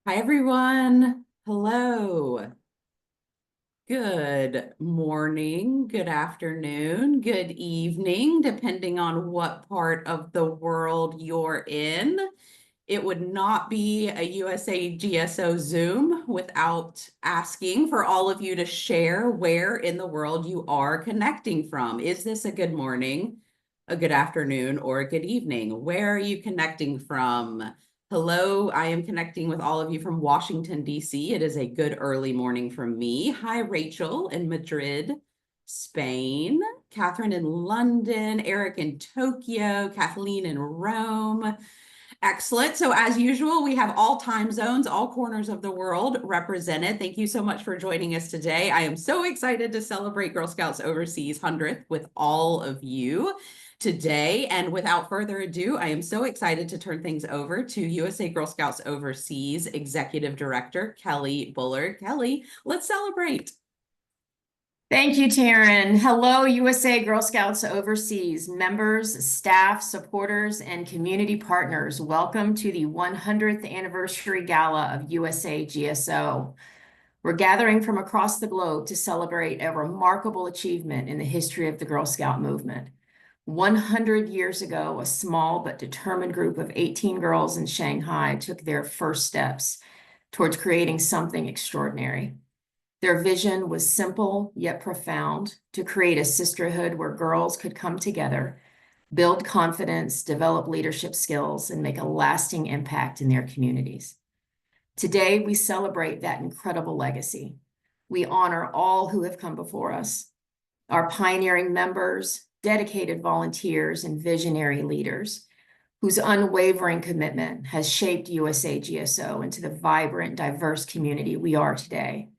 Hi, everyone. Hello. Good morning, good afternoon, good evening, depending on what part of the world you're in. It would not be a USA GSO Zoom without asking for all of you to share where in the world you are connecting from. Is this a good morning, a good afternoon, or a good evening? Where are you connecting from? Hello, I am connecting with all of you from Washington, D.C. It is a good early morning from me. Hi, Rachel in Madrid, Spain, Catherine in London, Eric in Tokyo, Kathleen in Rome. Excellent. So as usual, we have all time zones, all corners of the world represented. Thank you so much for joining us today. I am so excited to celebrate Girl Scouts Overseas 100th with all of you today. And without further ado, I am so excited to turn things over to USA Girl Scouts Overseas Executive Director, Kelly Bullard. Kelly, let's celebrate. Thank you, Taryn. Hello, USA Girl Scouts Overseas members, staff, supporters, and community partners. Welcome to the 100th Anniversary Gala of USA GSO. We're gathering from across the globe to celebrate a remarkable achievement in the history of the Girl Scout movement. 100 years ago, a small but determined group of 18 girls in Shanghai took their first steps towards creating something extraordinary. Their vision was simple yet profound: to create a sisterhood where girls could come together, build confidence, develop leadership skills, and make a lasting impact in their communities. Today, we celebrate that incredible legacy. We honor all who have come before us, our pioneering members, dedicated volunteers, and visionary leaders whose unwavering commitment has shaped USA GSO into the vibrant, diverse community we are today.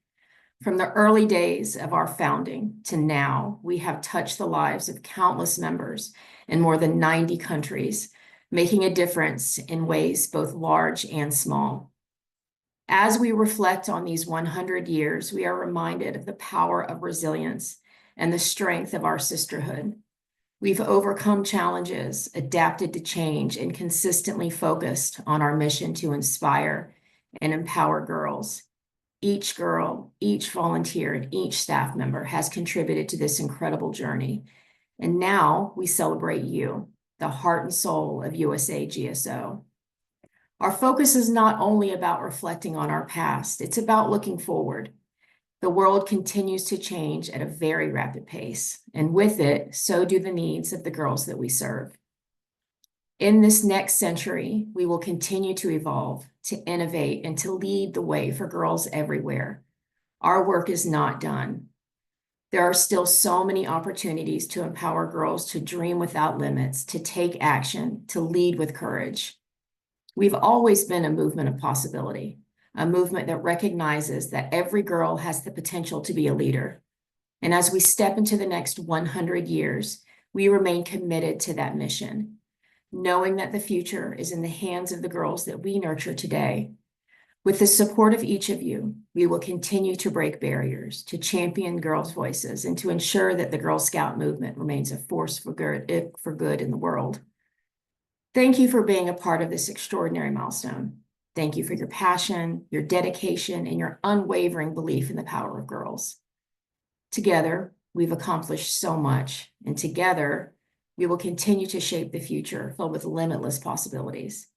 From the early days of our founding to now, we have touched the lives of countless members in more than 90 countries, making a difference in ways both large and small. As we reflect on these 100 years, we are reminded of the power of resilience and the strength of our sisterhood. We've overcome challenges, adapted to change, and consistently focused on our mission to inspire and empower girls. Each girl, each volunteer, and each staff member has contributed to this incredible journey. And now we celebrate you, the heart and soul of USA GSO. Our focus is not only about reflecting on our past, it's about looking forward. The world continues to change at a very rapid pace, and with it, so do the needs of the girls that we serve. In this next century, we will continue to evolve, to innovate, and to lead the way for girls everywhere. Our work is not done. There are still so many opportunities to empower girls to dream without limits, to take action, to lead with courage. We've always been a movement of possibility, a movement that recognizes that every girl has the potential to be a leader. And as we step into the next 100 years, we remain committed to that mission, knowing that the future is in the hands of the girls that we nurture today. With the support of each of you, we will continue to break barriers, to champion girls' voices, and to ensure that the Girl Scout movement remains a force for good in the world. Thank you for being a part of this extraordinary milestone. Thank you for your passion, your dedication, and your unwavering belief in the power of girls. Together, we've accomplished so much, and together, we will continue to shape the future filled with limitless possibilities.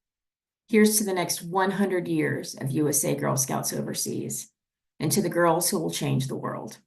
Here's to the next 100 years of USA Girl Scouts Overseas, and to the girls who will change the world.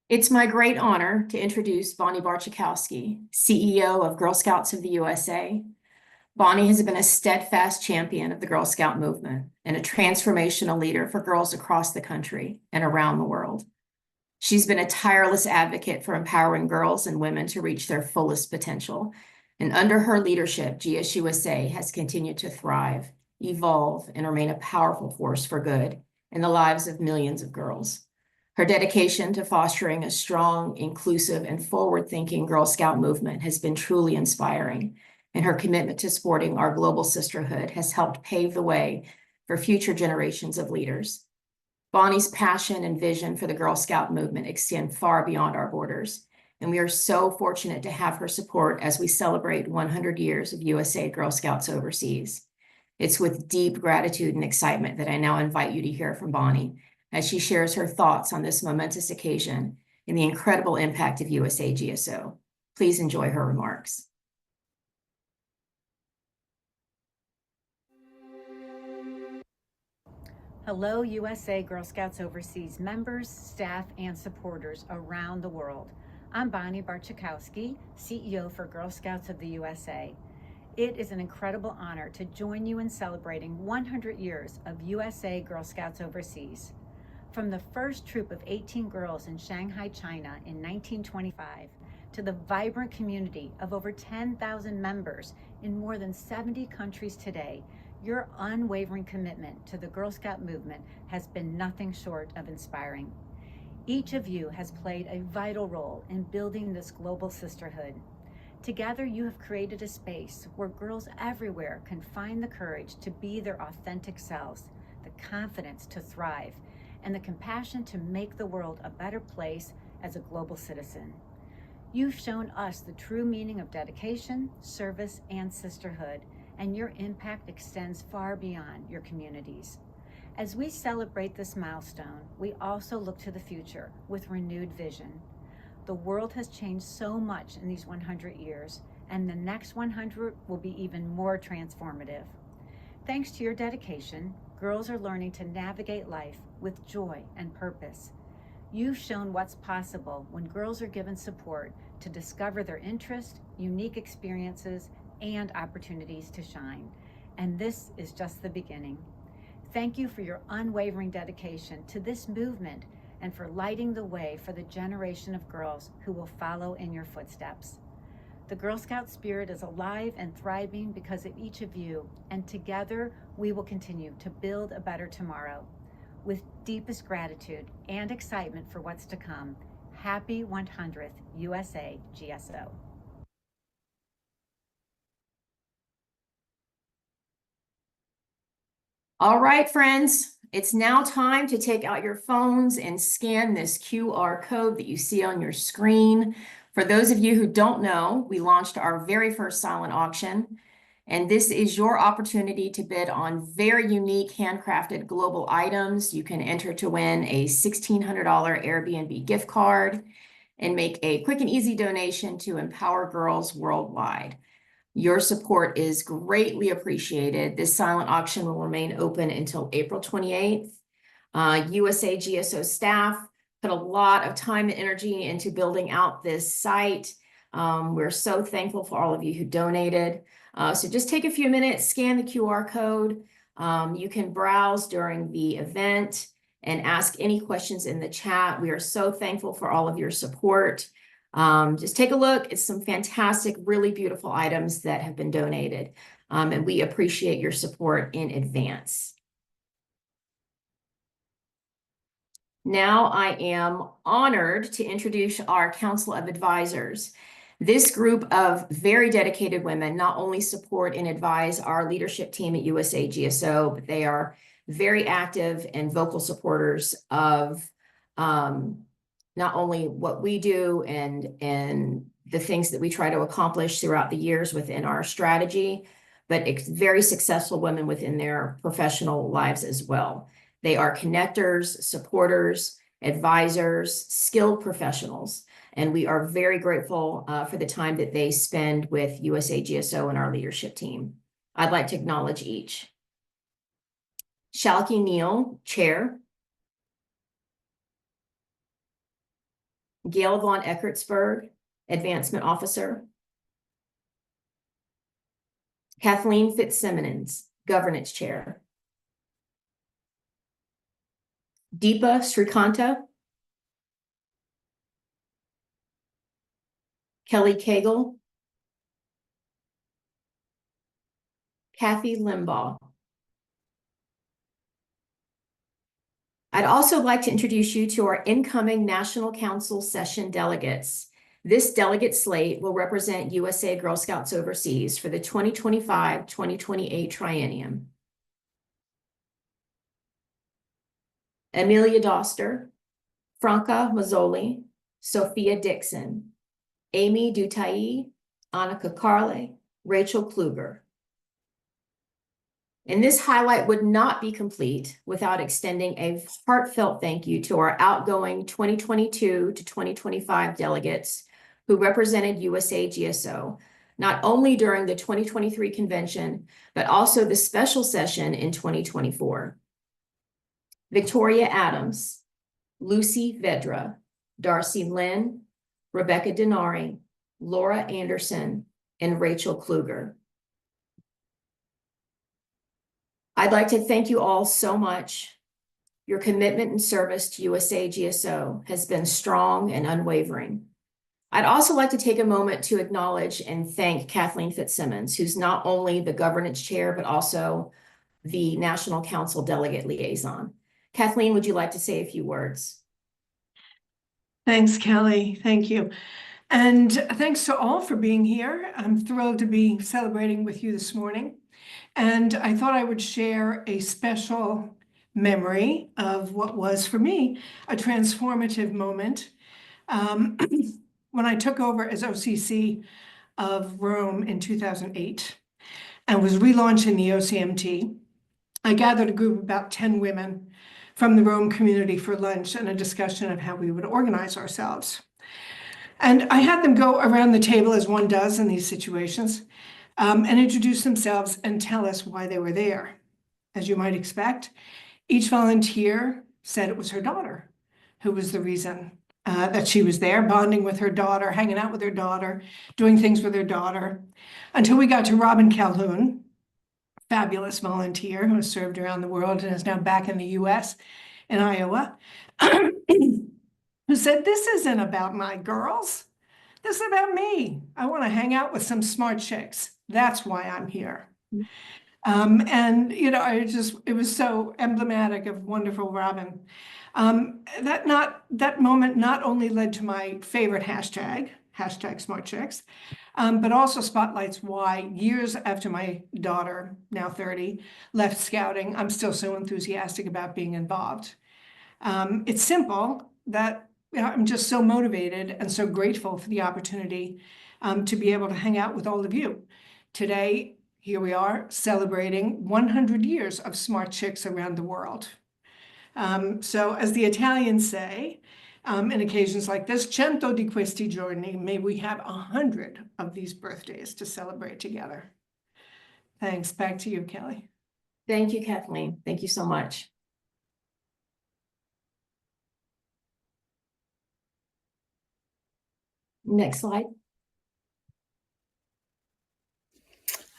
It's my great honor to introduce Bonnie Barczykowski, CEO of Girl Scouts of the USA. Bonnie has been a steadfast champion of the Girl Scout movement and a transformational leader for girls across the country and around the world. She's been a tireless advocate for empowering girls and women to reach their fullest potential. And under her leadership, GSUSA has continued to thrive, evolve, and remain a powerful force for good in the lives of millions of girls. Her dedication to fostering a strong, inclusive, and forward-thinking Girl Scout movement has been truly inspiring, and her commitment to supporting our global sisterhood has helped pave the way for future generations of leaders. Bonnie's passion and vision for the Girl Scout movement extend far beyond our borders, and we are so fortunate to have her support as we celebrate 100 years of USA Girl Scouts overseas. It's with deep gratitude and excitement that I now invite you to hear from Bonnie as she shares her thoughts on this momentous occasion and the incredible impact of USA GSO. Please enjoy her remarks. Hello, USA Girl Scouts Overseas members, staff, and supporters around the world. I'm Bonnie Barczykowski, CEO for Girl Scouts of the USA. It is an incredible honor to join you in celebrating 100 years of USA Girl Scouts Overseas. From the first troop of 18 girls in Shanghai, China in 1925, to the vibrant community of over 10,000 members in more than 70 countries today, your unwavering commitment to the Girl Scout movement has been nothing short of inspiring. Each of you has played a vital role in building this global sisterhood. Together, you have created a space where girls everywhere can find the courage to be their authentic selves, the confidence to thrive, and the compassion to make the world a better place as a global citizen. You've shown us the true meaning of dedication, service, and sisterhood, and your impact extends far beyond your communities. As we celebrate this milestone, we also look to the future with renewed vision. The world has changed so much in these 100 years, and the next 100 will be even more transformative. Thanks to your dedication, girls are learning to navigate life with joy and purpose. You've shown what's possible when girls are given support to discover their interests, unique experiences, and opportunities to shine. And this is just the beginning. Thank you for your unwavering dedication to this movement and for lighting the way for the generation of girls who will follow in your footsteps. The Girl Scout spirit is alive and thriving because of each of you, and together we will continue to build a better tomorrow. With deepest gratitude and excitement for what's to come, happy 100th USA GSO. All right, friends, it's now time to take out your phones and scan this QR code that you see on your screen. For those of you who don't know, we launched our very first silent auction, and this is your opportunity to bid on very unique handcrafted global items. You can enter to win a $1,600 Airbnb gift card and make a quick and easy donation to empower girls worldwide. Your support is greatly appreciated. This silent auction will remain open until April 28th. USA GSO staff put a lot of time and energy into building out this site. We're so thankful for all of you who donated. So just take a few minutes, scan the QR code. You can browse during the event and ask any questions in the chat. We are so thankful for all of your support. Just take a look. It's some fantastic, really beautiful items that have been donated. And we appreciate your support in advance. Now I am honored to introduce our Council of Advisors. This group of very dedicated women not only support and advise our leadership team at USA GSO, but they are very active and vocal supporters of not only what we do and the things that we try to accomplish throughout the years within our strategy, but very successful women within their professional lives as well. They are connectors, supporters, advisors, skilled professionals, and we are very grateful for the time that they spend with USA GSO and our leadership team. I'd like to acknowledge each. Shalky Neal, Chair. Gail von Eckertsberg, Advancement Officer. Kathleen Fitzsimmons, Governance Chair. Deepa Srikanta. Kelly Cagle. Kathy Limbaugh. I'd also like to introduce you to our incoming National Council session delegates. This delegate slate will represent USA Girl Scouts Overseas for the 2025-2028 triennium. Amelia Doster, Franca Mazzoli, Sophia Dixon, Amy Dutai, Annika Carle, Rachel Kluger. And this highlight would not be complete without extending a heartfelt thank you to our outgoing 2022 to 2025 delegates who represented USA GSO, not only during the 2023 convention, but also the special session in 2024. Victoria Adams, Lucy Vedra, Darcy Lynn, Rebecca Denari, Laura Anderson, and Rachel Kluger. I'd like to thank you all so much. Your commitment and service to USA GSO has been strong and unwavering. I'd also like to take a moment to acknowledge and thank Kathleen Fitzsimmons, who's not only the governance chair, but also the National Council Delegate Liaison. Kathleen, would you like to say a few words? Thanks, Kelly. Thank you. And thanks to all for being here. I'm thrilled to be celebrating with you this morning. And I thought I would share a special memory of what was, for me, a transformative moment. When I took over as OCC of Rome in 2008 and was relaunching the OCMT, I gathered a group of about 10 women from the Rome community for lunch and a discussion of how we would organize ourselves. And I had them go around the table, as one does in these situations, and introduce themselves and tell us why they were there. As you might expect, each volunteer said it was her daughter who was the reason that she was there, bonding with her daughter, hanging out with her daughter, doing things with her daughter, until we got to Robin Calhoun, fabulous volunteer who has served around the world and is now back in the US in Iowa, who said, "This isn't about my girls. This is about me. I want to hang out with some smart chicks. That's why I'm here." And, you know, it was so emblematic of wonderful Robin. That moment not only led to my favorite hashtag smart chicks, but also spotlights why years after my daughter, now 30, left scouting, I'm still so enthusiastic about being involved. It's simple that I'm just so motivated and so grateful for the opportunity to be able to hang out with all of you. Today, here we are celebrating 100 years of smart chicks around the world. So as the Italians say, in occasions like this, 100 di questi giorni, may we have 100 of these birthdays to celebrate together. Thanks. Back to you, Kelly. Thank you, Kathleen. Thank you so much. Next slide.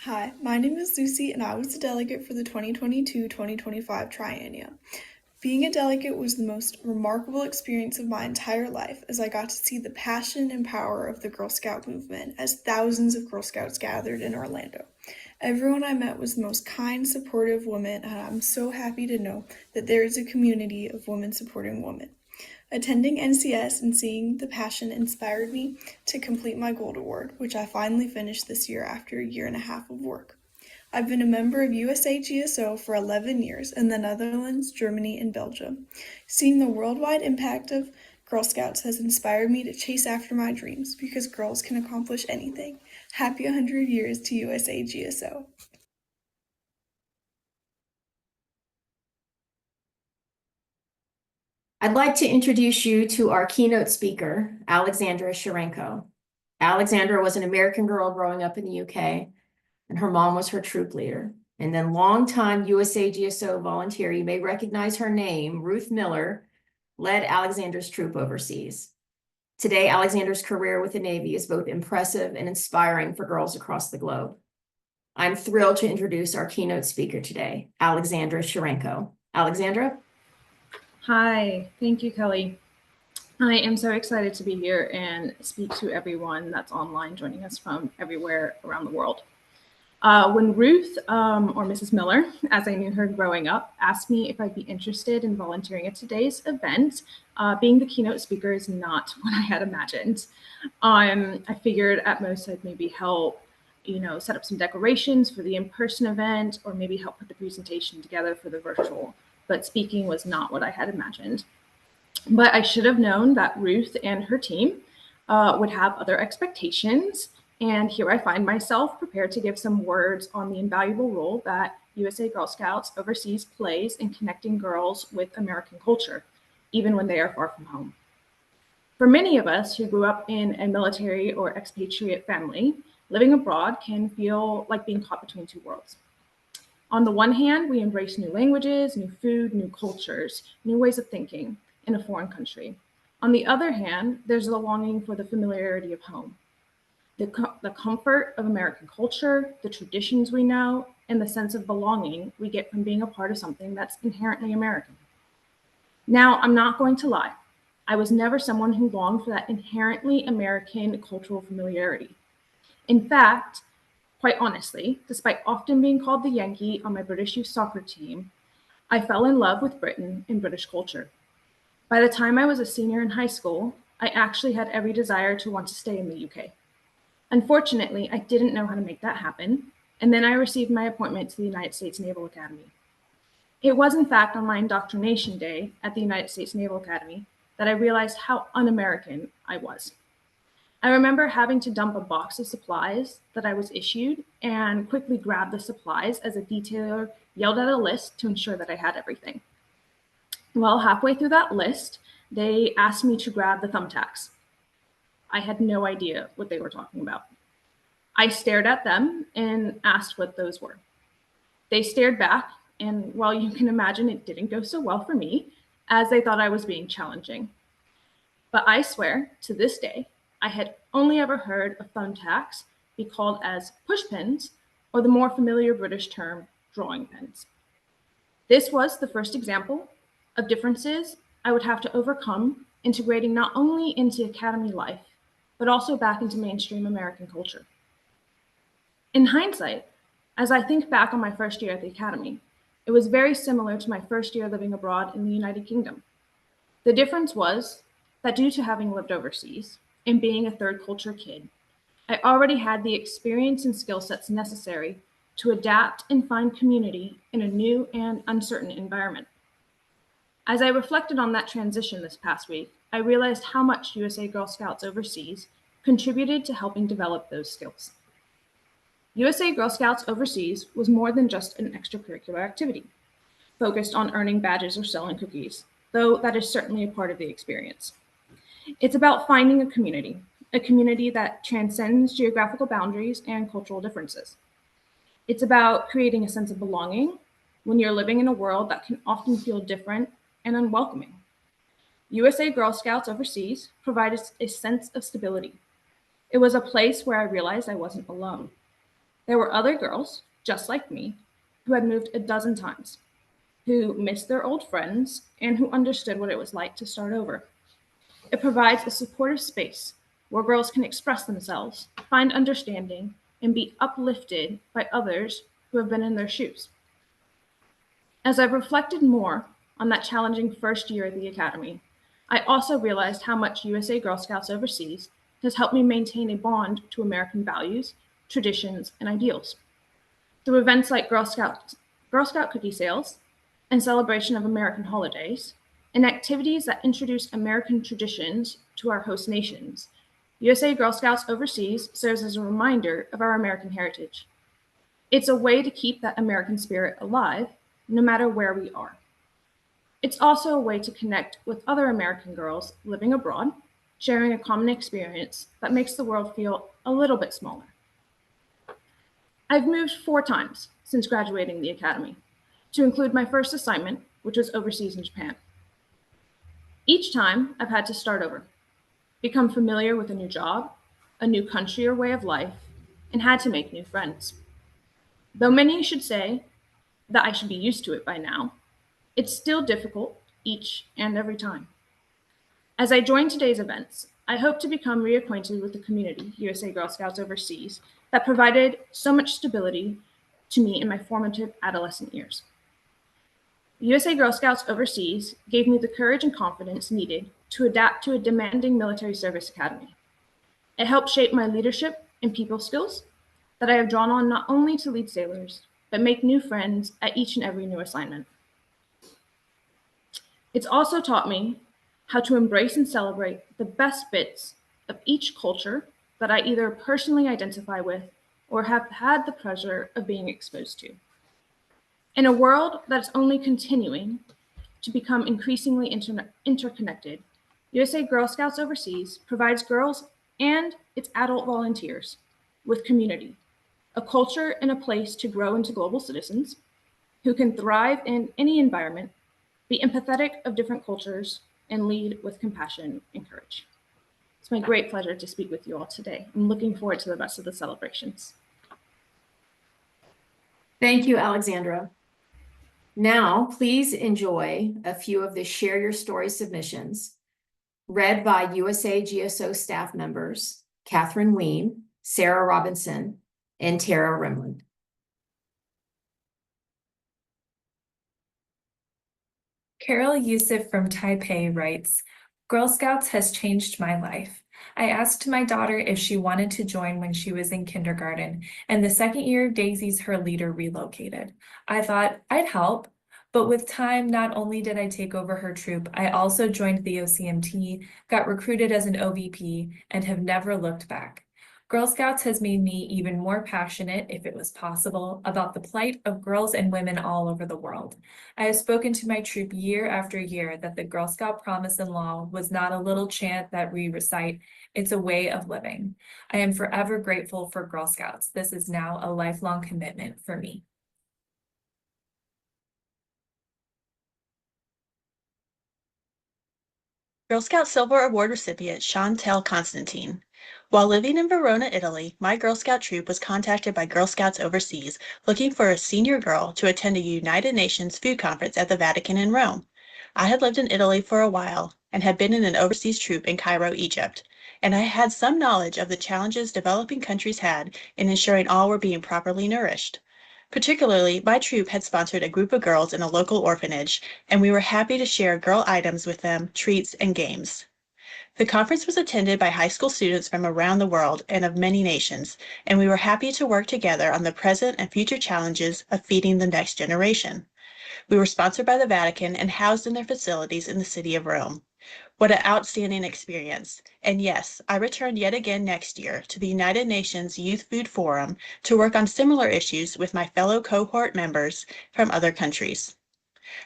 Hi, my name is Lucy and I was a delegate for the 2022-2025 triennium. Being a delegate was the most remarkable experience of my entire life, as I got to see the passion and power of the Girl Scout movement as thousands of Girl Scouts gathered in Orlando. Everyone I met was the most kind, supportive woman, and I'm so happy to know that there is a community of women supporting women. Attending NCS and seeing the passion inspired me to complete my Gold Award, which I finally finished this year after a year and a half of work. I've been a member of USA GSO for 11 years in the Netherlands, Germany, and Belgium. Seeing the worldwide impact of Girl Scouts has inspired me to chase after my dreams because girls can accomplish anything. Happy 100 years to USA GSO. I'd like to introduce you to our keynote speaker, Alexandra Sharenko. Alexandra was an American girl growing up in the UK, and her mom was her troop leader. And then longtime USA GSO volunteer, you may recognize her name, Ruth Miller, led Alexandra's troop overseas. Today, Alexandra's career with the Navy is both impressive and inspiring for girls across the globe. I'm thrilled to introduce our keynote speaker today, Alexandra Sharenko. Alexandra? Hi, thank you, Kelly. I am so excited to be here and speak to everyone that's online joining us from everywhere around the world. When Ruth, or Mrs. Miller, as I knew her growing up, asked me if I'd be interested in volunteering at today's event, being the keynote speaker is not what I had imagined. I figured at most I'd maybe help, set up some decorations for the in-person event, or maybe help put the presentation together for the virtual. But speaking was not what I had imagined. But I should have known that Ruth and her team would have other expectations. And here I find myself prepared to give some words on the invaluable role that USA Girl Scouts overseas plays in connecting girls with American culture, even when they are far from home. For many of us who grew up in a military or expatriate family, living abroad can feel like being caught between two worlds. On the one hand, we embrace new languages, new food, new cultures, new ways of thinking in a foreign country. On the other hand, there's the longing for the familiarity of home, the comfort of American culture, the traditions we know, and the sense of belonging we get from being a part of something that's inherently American. Now, I'm not going to lie. I was never someone who longed for that inherently American cultural familiarity. In fact, quite honestly, despite often being called the Yankee on my British youth soccer team, I fell in love with Britain and British culture. By the time I was a senior in high school, I actually had every desire to want to stay in the UK. Unfortunately, I didn't know how to make that happen, and then I received my appointment to the United States Naval Academy. It was, in fact, on my indoctrination day at the United States Naval Academy that I realized how un-American I was. I remember having to dump a box of supplies that I was issued and quickly grab the supplies as a detailer yelled at a list to ensure that I had everything. Well, halfway through that list, they asked me to grab the thumbtacks. I had no idea what they were talking about. I stared at them and asked what those were. They stared back, and well, you can imagine it didn't go so well for me, as they thought I was being challenging. But I swear, to this day, I had only ever heard of thumbtacks be called as push pins, or the more familiar British term, drawing pins. This was the first example of differences I would have to overcome integrating not only into academy life, but also back into mainstream American culture. In hindsight, as I think back on my first year at the academy, it was very similar to my first year living abroad in the United Kingdom. The difference was that due to having lived overseas and being a third culture kid, I already had the experience and skill sets necessary to adapt and find community in a new and uncertain environment. As I reflected on that transition this past week, I realized how much USA Girl Scouts overseas contributed to helping develop those skills. USA Girl Scouts overseas was more than just an extracurricular activity, focused on earning badges or selling cookies, though that is certainly a part of the experience. It's about finding a community that transcends geographical boundaries and cultural differences. It's about creating a sense of belonging when you're living in a world that can often feel different and unwelcoming. USA Girl Scouts overseas provided a sense of stability. It was a place where I realized I wasn't alone. There were other girls, just like me, who had moved a dozen times, who missed their old friends, and who understood what it was like to start over. It provides a supportive space where girls can express themselves, find understanding, and be uplifted by others who have been in their shoes. As I've reflected more on that challenging first year at the Academy, I also realized how much USA Girl Scouts overseas has helped me maintain a bond to American values, traditions, and ideals. Through events like Girl Scout cookie sales and celebration of American holidays, and activities that introduce American traditions to our host nations, USA Girl Scouts overseas serves as a reminder of our American heritage. It's a way to keep that American spirit alive, no matter where we are. It's also a way to connect with other American girls living abroad, sharing a common experience that makes the world feel a little bit smaller. I've moved 4 times since graduating the academy, to include my first assignment, which was overseas in Japan. Each time, I've had to start over. become familiar with a new job, a new country or way of life, and had to make new friends. Though many should say that I should be used to it by now, it's still difficult each and every time. As I join today's events, I hope to become reacquainted with the community, USA Girl Scouts Overseas, that provided so much stability to me in my formative adolescent years. USA Girl Scouts Overseas gave me the courage and confidence needed to adapt to a demanding military service academy. It helped shape my leadership and people skills that I have drawn on not only to lead sailors, but make new friends at each and every new assignment. It's also taught me how to embrace and celebrate the best bits of each culture that I either personally identify with or have had the pleasure of being exposed to. In a world that's only continuing to become increasingly interconnected, USA Girl Scouts Overseas provides girls and its adult volunteers with community, a culture and a place to grow into global citizens who can thrive in any environment, be empathetic of different cultures, and lead with compassion and courage. It's my great pleasure to speak with you all today. I'm looking forward to the rest of the celebrations. Thank you, Alexandra. Now, please enjoy a few of the Share Your Story submissions read by USA GSO staff members, Catherine Ween, Sarah Robinson, and Tara Rimland. Carol Yusuf from Taipei writes, Girl Scouts has changed my life. I asked my daughter if she wanted to join when she was in kindergarten, and the second year of Daisy's her leader relocated. I thought I'd help, but with time, not only did I take over her troop, I also joined the OCMT, got recruited as an OVP, and have never looked back. Girl Scouts has made me even more passionate, if it was possible, about the plight of girls and women all over the world. I have spoken to my troop year after year that the Girl Scout promise and law was not a little chant that we recite, it's a way of living. I am forever grateful for Girl Scouts. This is now a lifelong commitment for me. Girl Scout Silver Award recipient Chantel Constantine. While living in Verona, Italy, my Girl Scout troop was contacted by Girl Scouts Overseas looking for a senior girl to attend a United Nations food conference at the Vatican in Rome. I had lived in Italy for a while and had been in an overseas troop in Cairo, Egypt, and I had some knowledge of the challenges developing countries had in ensuring all were being properly nourished. Particularly, my troop had sponsored a group of girls in a local orphanage, and we were happy to share girl items with them, treats, and games. The conference was attended by high school students from around the world and of many nations, and we were happy to work together on the present and future challenges of feeding the next generation. We were sponsored by the Vatican and housed in their facilities in the city of Rome. What an outstanding experience. And yes, I returned yet again next year to the United Nations Youth Food Forum to work on similar issues with my fellow cohort members from other countries.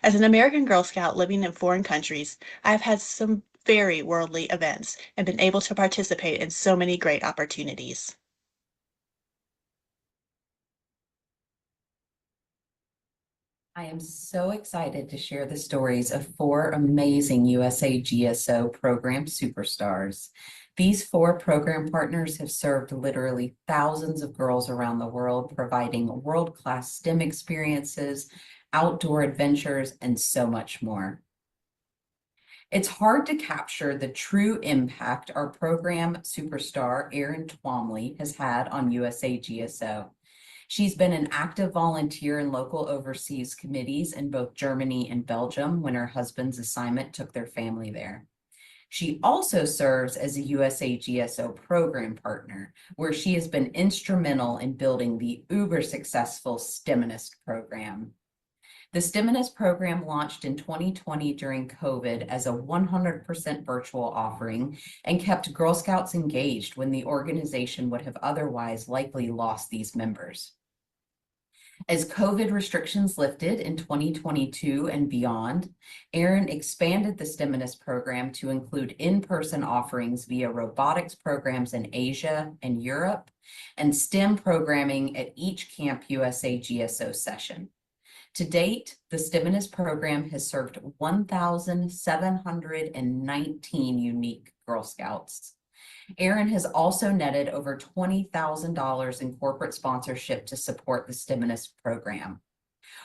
As an American Girl Scout living in foreign countries, I've had some very worldly events and been able to participate in so many great opportunities. I am so excited to share the stories of 4 amazing USA GSO program superstars. These 4 program partners have served literally thousands of girls around the world, providing world-class STEM experiences, outdoor adventures, and so much more. It's hard to capture the true impact our program superstar, Erin Twomley, has had on USA GSO. She's been an active volunteer in local overseas committees in both Germany and Belgium when her husband's assignment took their family there. She also serves as a USA GSO program partner, where she has been instrumental in building the uber successful STEMinist program. The STEMinist program launched in 2020 during COVID as a 100% virtual offering and kept Girl Scouts engaged when the organization would have otherwise likely lost these members. As COVID restrictions lifted in 2022 and beyond, Erin expanded the STEMinist program to include in-person offerings via robotics programs in Asia and Europe, and STEM programming at each Camp USA GSO session. To date, the Stimulus program has served 1,719 unique Girl Scouts. Erin has also netted over $20,000 in corporate sponsorship to support the Stimulus program.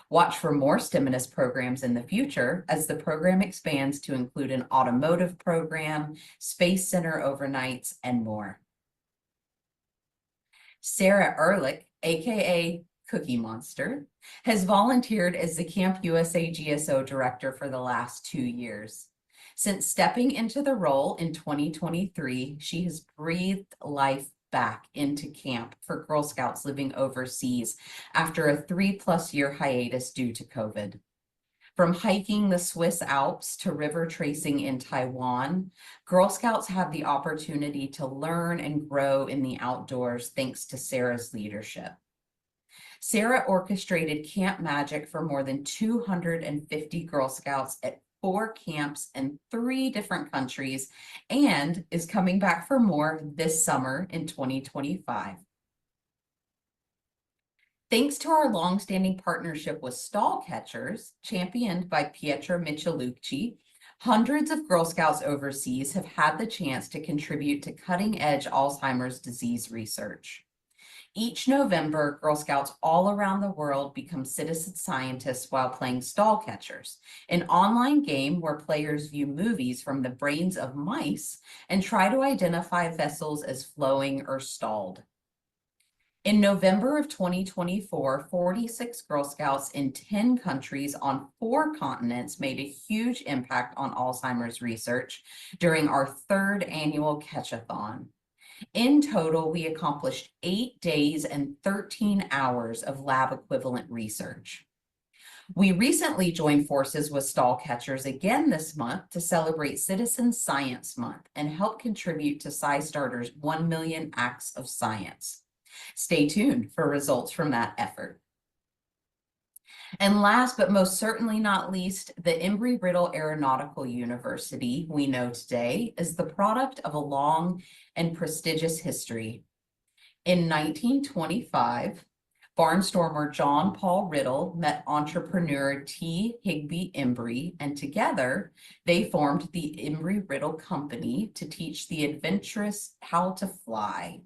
Watch for more Stimulus programs in the future as the program expands to include an automotive program, Space Center overnights, and more. Sarah Ehrlich, aka Cookie Monster, has volunteered as the Camp USA GSO director for the last 2 years. Since stepping into the role in 2023, she has breathed life back into camp for Girl Scouts living overseas after a 3+ year hiatus due to COVID. From hiking the Swiss Alps to river tracing in Taiwan, Girl Scouts have the opportunity to learn and grow in the outdoors thanks to Sarah's leadership. Sarah orchestrated Camp Magic for more than 250 Girl Scouts at 4 camps in 3 different countries and is coming back for more this summer in 2025. Thanks to our longstanding partnership with Stall Catchers, championed by Pietro Michelucci, hundreds of Girl Scouts overseas have had the chance to contribute to cutting-edge Alzheimer's disease research. Each November, Girl Scouts all around the world become citizen scientists while playing Stall Catchers, an online game where players view movies from the brains of mice and try to identify vessels as flowing or stalled. In November of 2024, 46 Girl Scouts in 10 countries on 4 continents made a huge impact on Alzheimer's research during our 3rd annual Catch-a-thon. In total, we accomplished 8 days and 13 hours of lab equivalent research. We recently joined forces with Stall Catchers again this month to celebrate Citizen Science Month and help contribute to SciStarter's 1 million acts of science. Stay tuned for results from that effort. And last but most certainly not least, the Embry-Riddle Aeronautical University, we know today, is the product of a long and prestigious history. In 1925, barnstormer John Paul Riddle met entrepreneur T. Higbee Embry, and together they formed the Embry-Riddle Company to teach the adventurous how to fly.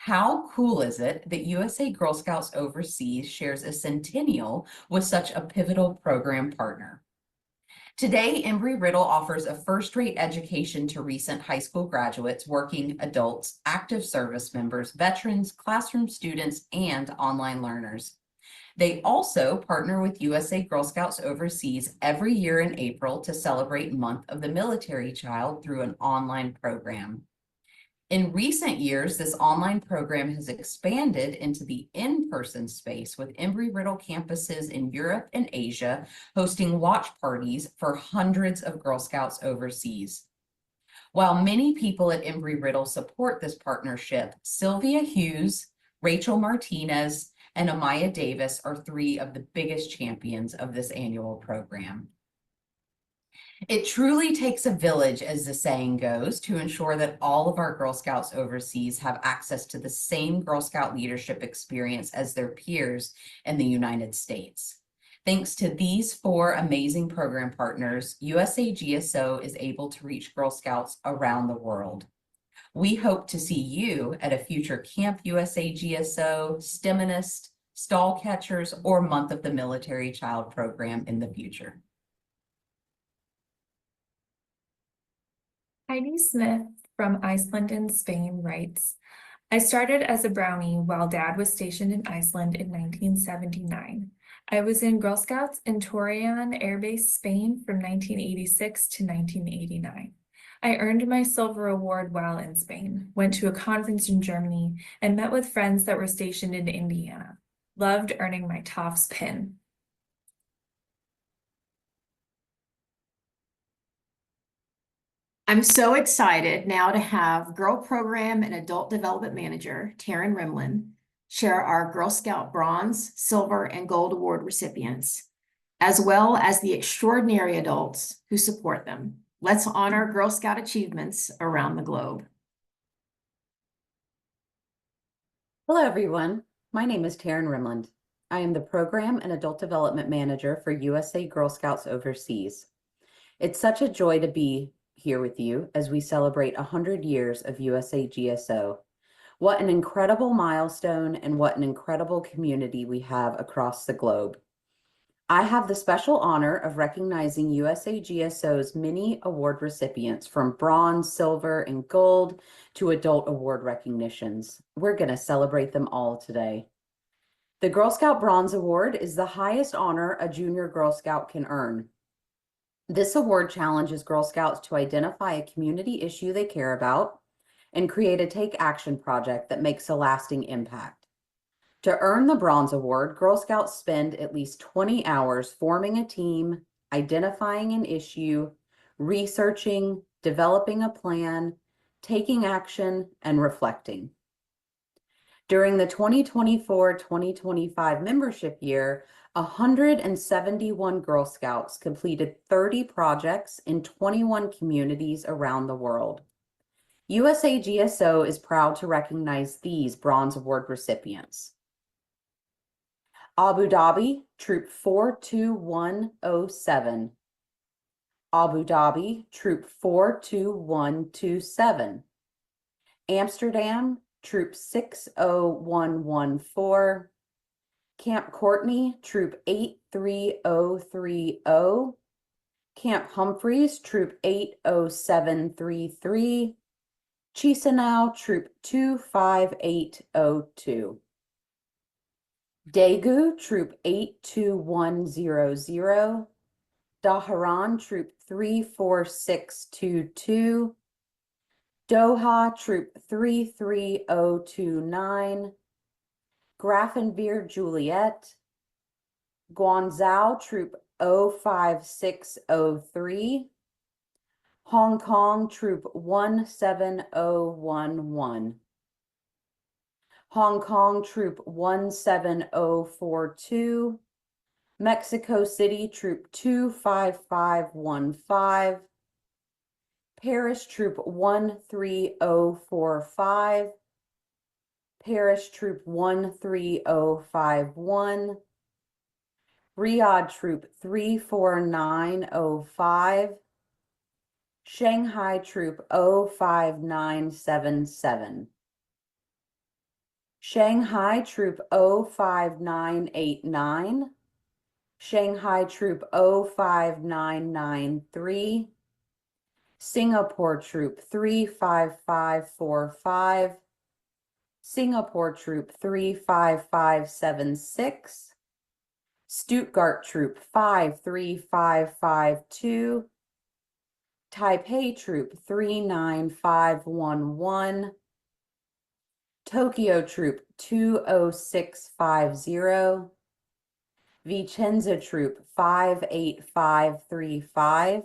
How cool is it that USA Girl Scouts Overseas shares a centennial with such a pivotal program partner? Today, Embry-Riddle offers a first-rate education to recent high school graduates, working adults, active service members, veterans, classroom students, and online learners. They also partner with USA Girl Scouts Overseas every year in April to celebrate Month of the Military Child through an online program. In recent years, this online program has expanded into the in-person space with Embry-Riddle campuses in Europe and Asia hosting watch parties for hundreds of Girl Scouts overseas. While many people at Embry-Riddle support this partnership, Sylvia Hughes, Rachel Martinez, and Amaya Davis are 3 of the biggest champions of this annual program. It truly takes a village, as the saying goes, to ensure that all of our Girl Scouts overseas have access to the same Girl Scout leadership experience as their peers in the United States. Thanks to these 4 amazing program partners, USA GSO is able to reach Girl Scouts around the world. We hope to see you at a future Camp USA GSO, Stimonist, Stall Catchers, or Month of the Military Child program in the future. Heidi Smith from Iceland and Spain writes, I started as a brownie while Dad was stationed in Iceland in 1979. I was in Girl Scouts in Torreon Air Base, Spain from 1986 to 1989. I earned my silver award while in Spain, went to a conference in Germany, and met with friends that were stationed in Indiana. Loved earning my Tofts pin. I'm so excited now to have Girl Program and Adult Development Manager, Taryn Rimlin, share our Girl Scout Bronze, Silver, and Gold Award recipients, as well as the extraordinary adults who support them. Let's honor Girl Scout achievements around the globe. Hello, everyone. My name is Taryn Rimland. I am the Program and Adult Development Manager for USA Girl Scouts Overseas. It's such a joy to be here with you as we celebrate 100 years of USA GSO. What an incredible milestone and what an incredible community we have across the globe. I have the special honor of recognizing USA GSO's many award recipients from bronze, silver, and gold to adult award recognitions. We're going to celebrate them all today. The Girl Scout Bronze Award is the highest honor a junior Girl Scout can earn. This award challenges Girl Scouts to identify a community issue they care about and create a take action project that makes a lasting impact. To earn the Bronze Award, Girl Scouts spend at least 20 hours forming a team, identifying an issue, researching, developing a plan, taking action, and reflecting. During the 2024-2025 membership year, 171 Girl Scouts completed 30 projects in 21 communities around the world. USA GSO is proud to recognize these Bronze Award recipients. Abu Dhabi, Troop 42107. Abu Dhabi, Troop 42127. Amsterdam, Troop 60114. Camp Courtney, Troop 83030. Camp Humphreys, Troop 80733. Chisinau, Troop 25802. Daegu, Troop 82100. Dhahran, Troop 34622. Doha, Troop 33029. Grafenwehr, Juliet. Guangzhou, Troop 05603. Hong Kong, Troop 17011. Hong Kong, Troop 17042. Mexico City, Troop 25515. Paris, Troop 13045. Paris, Troop 13051. Riyadh, Troop 34905. Shanghai, Troop 05977. Shanghai, Troop 05989. Shanghai, Troop 05993. Singapore, Troop 35545. Singapore, Troop 35576. Stuttgart, Troop 53552. Taipei, Troop 39511. Tokyo, Troop 20650. Vicenza, Troop 58535.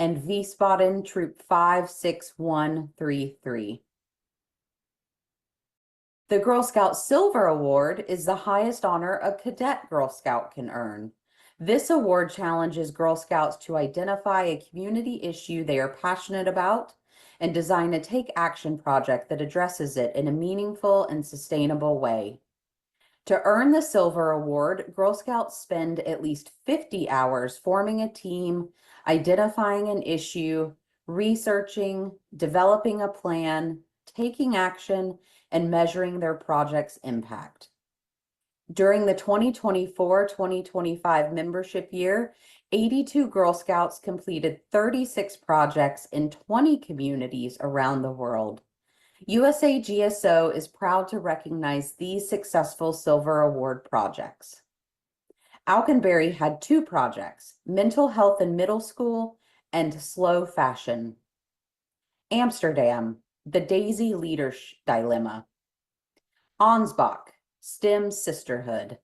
And Wiesbaden, Troop 56133. The Girl Scout Silver Award is the highest honor a cadet Girl Scout can earn. This award challenges Girl Scouts to identify a community issue they are passionate about and design a take action project that addresses it in a meaningful and sustainable way. To earn the Silver Award, Girl Scouts spend at least 50 hours forming a team, identifying an issue, researching, developing a plan, taking action, and measuring their project's impact. During the 2024-2025 membership year, 82 Girl Scouts completed 36 projects in 20 communities around the world. USA GSO is proud to recognize these successful Silver Award projects. Alconbury had 2 projects, Mental Health in Middle School and Slow Fashion. Amsterdam, The Daisy Leader Dilemma. Ansbach, STEM Sisterhood.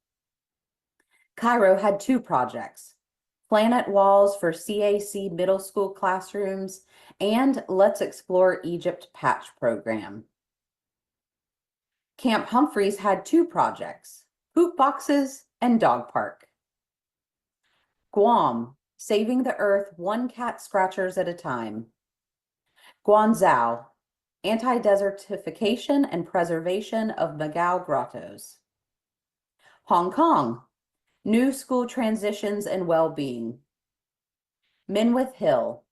Cairo had 2 projects, Planet Walls for CAC middle school classrooms and Let's Explore Egypt Patch Program. Camp Humphreys had 2 projects, Poop Boxes and Dog Park. Guam, Saving the Earth One Cat Scratchers at a Time. Guangzhou, Anti-Desertification and Preservation of Magao Grottos. Hong Kong, New School Transitions and Well-Being. Minwith Hill,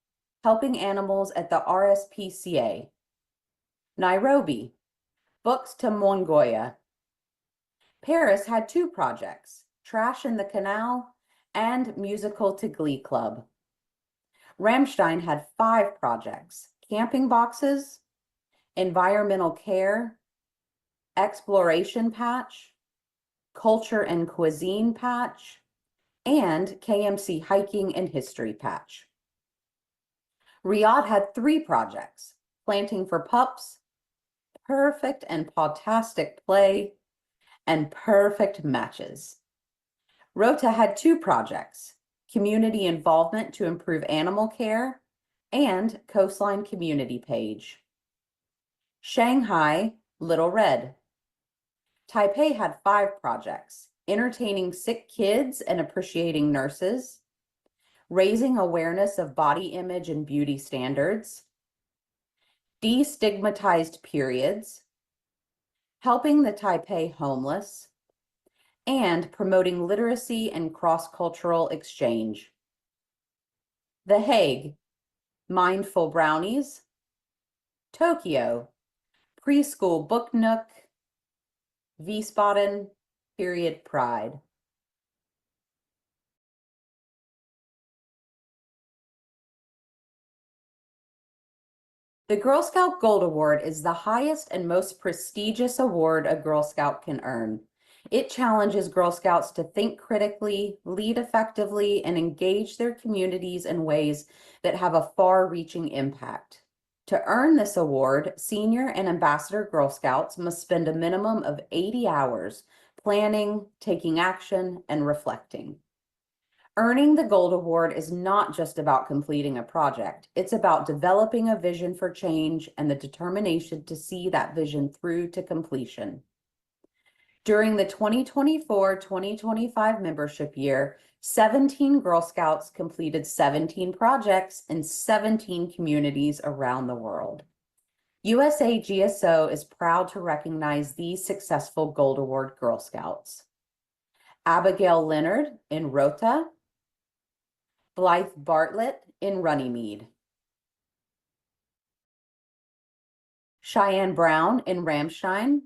Helping Animals at the RSPCA. Nairobi, Books to Mongolia. Paris had 2 projects, Trash in the Canal and Musical to Glee Club. Ramstein had 5 projects, Camping Boxes, Environmental Care, Exploration Patch, Culture and Cuisine Patch, and KMC Hiking and History Patch. Riyadh had 3 projects, Planting for Pups, Perfect and Podtastic Play, and Perfect Matches. Rota had 2 projects, Community Involvement to Improve Animal Care and Coastline Community Page. Shanghai, Little Red. Taipei had 5 projects, Entertaining Sick Kids and Appreciating Nurses, Raising Awareness of Body Image and Beauty Standards, Destigmatized Periods, Helping the Taipei Homeless, and Promoting Literacy and Cross-Cultural Exchange. The Hague, Mindful Brownies. Tokyo, Preschool Book Nook. Wiesbaden, Period Pride. The Girl Scout Gold Award is the highest and most prestigious award a Girl Scout can earn. It challenges Girl Scouts to think critically, lead effectively, and engage their communities in ways that have a far-reaching impact. To earn this award, senior and ambassador Girl Scouts must spend a minimum of 80 hours planning, taking action, and reflecting. Earning the Gold Award is not just about completing a project. It's about developing a vision for change and the determination to see that vision through to completion. During the 2024-2025 membership year, 17 Girl Scouts completed 17 projects in 17 communities around the world. USA GSO is proud to recognize these successful Gold Award Girl Scouts. Abigail Leonard in Rota, Blythe Bartlett in Runnymede, Cheyenne Brown in Ramstein,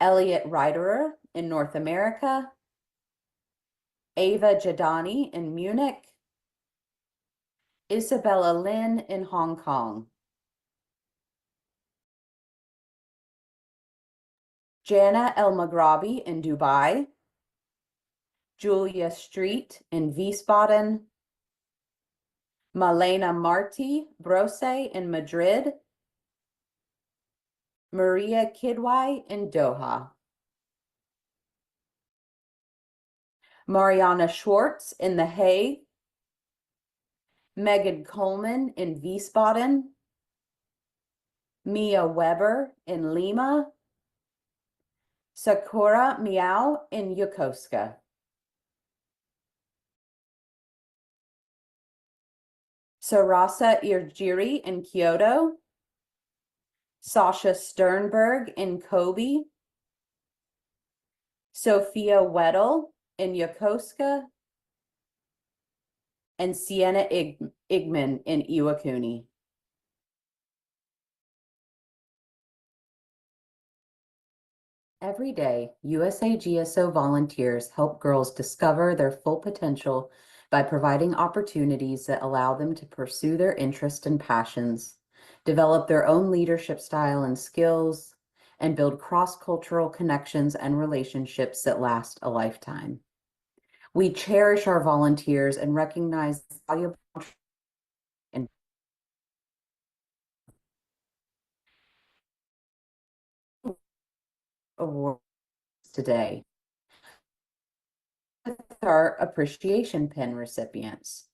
Elliot Reiterer in North America, Ava Jadani in Munich, Isabella Lin in Hong Kong, Jana El Maghrabi in Dubai, Julia Street in Wiesbaden, Malena Marti Brose in Madrid, Maria Kidwai in Doha, Mariana Schwartz in The Hague, Megan Coleman in Wiesbaden, Mia Weber in Lima, Sakura Miao in Yokosuka. Sarasa Irjiri in Kyoto, Sasha Sternberg in Kobe, Sophia Weddle in Yokosuka, and Sienna Igman in Iwakuni. Every day, USA GSO volunteers help girls discover their full potential by providing opportunities that allow them to pursue their interests and passions, develop their own leadership style and skills, and build cross-cultural connections and relationships that last a lifetime. We cherish our volunteers and recognize the valuable and awards today. With our appreciation pin recipients.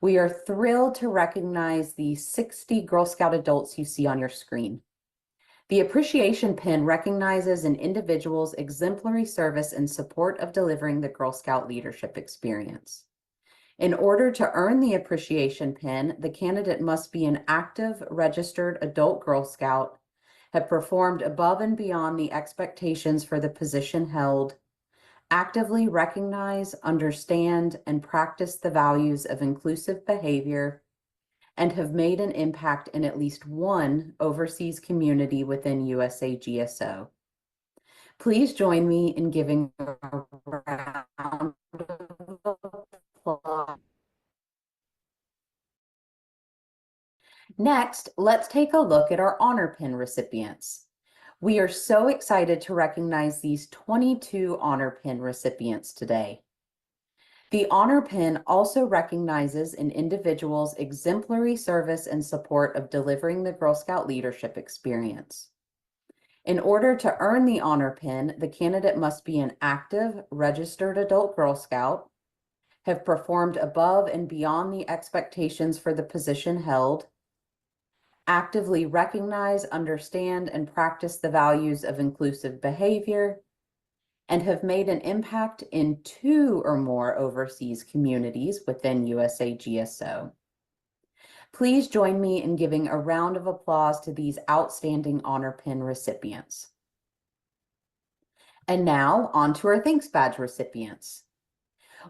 We are thrilled to recognize the 60 Girl Scout adults you see on your screen. The appreciation pin recognizes an individual's exemplary service in support of delivering the Girl Scout leadership experience. In order to earn the appreciation pin, the candidate must be an active, registered adult Girl Scout, have performed above and beyond the expectations for the position held, actively recognize, understand, and practice the values of inclusive behavior, and have made an impact in at least one overseas community within USA GSO. Please join me in giving a round of applause. Next, let's take a look at our honor pin recipients. We are so excited to recognize these 22 honor pin recipients today. The honor pin also recognizes an individual's exemplary service and support of delivering the Girl Scout leadership experience. In order to earn the honor pin, the candidate must be an active, registered adult Girl Scout, have performed above and beyond the expectations for the position held, actively recognize, understand, and practice the values of inclusive behavior, and have made an impact in 2 or more overseas communities within USA GSO. Please join me in giving a round of applause to these outstanding honor pin recipients. And now on to our Thanks Badge recipients.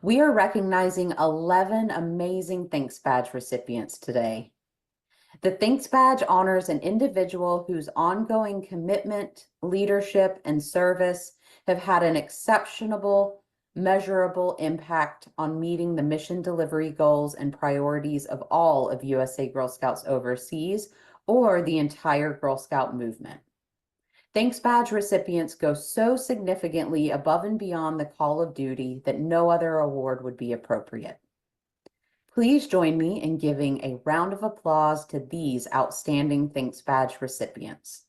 We are recognizing 11 amazing Thanks Badge recipients today. The Thanks Badge honors an individual whose ongoing commitment, leadership, and service have had an exceptional, measurable impact on meeting the mission delivery goals and priorities of all of USA Girl Scouts overseas or the entire Girl Scout movement. Thanks Badge recipients go so significantly above and beyond the call of duty that no other award would be appropriate. Please join me in giving a round of applause to these outstanding Thanks Badge recipients.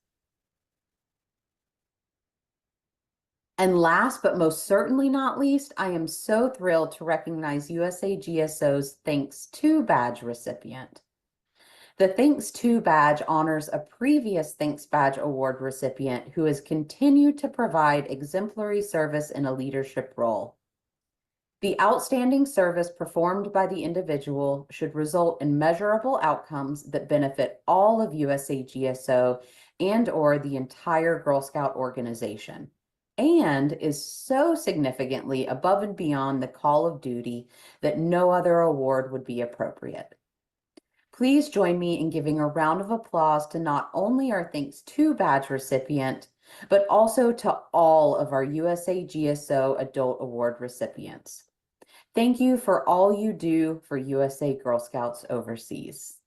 And last but most certainly not least, I am so thrilled to recognize USA GSO's Thanks To Badge recipient. The Thanks To Badge honors a previous Thanks Badge award recipient who has continued to provide exemplary service in a leadership role. The outstanding service performed by the individual should result in measurable outcomes that benefit all of USA GSO and/or the entire Girl Scout organization, and is so significantly above and beyond the call of duty that no other award would be appropriate. Please join me in giving a round of applause to not only our Thanks To Badge recipient, but also to all of our USA GSO Adult Award recipients. Thank you for all you do for USA Girl Scouts overseas.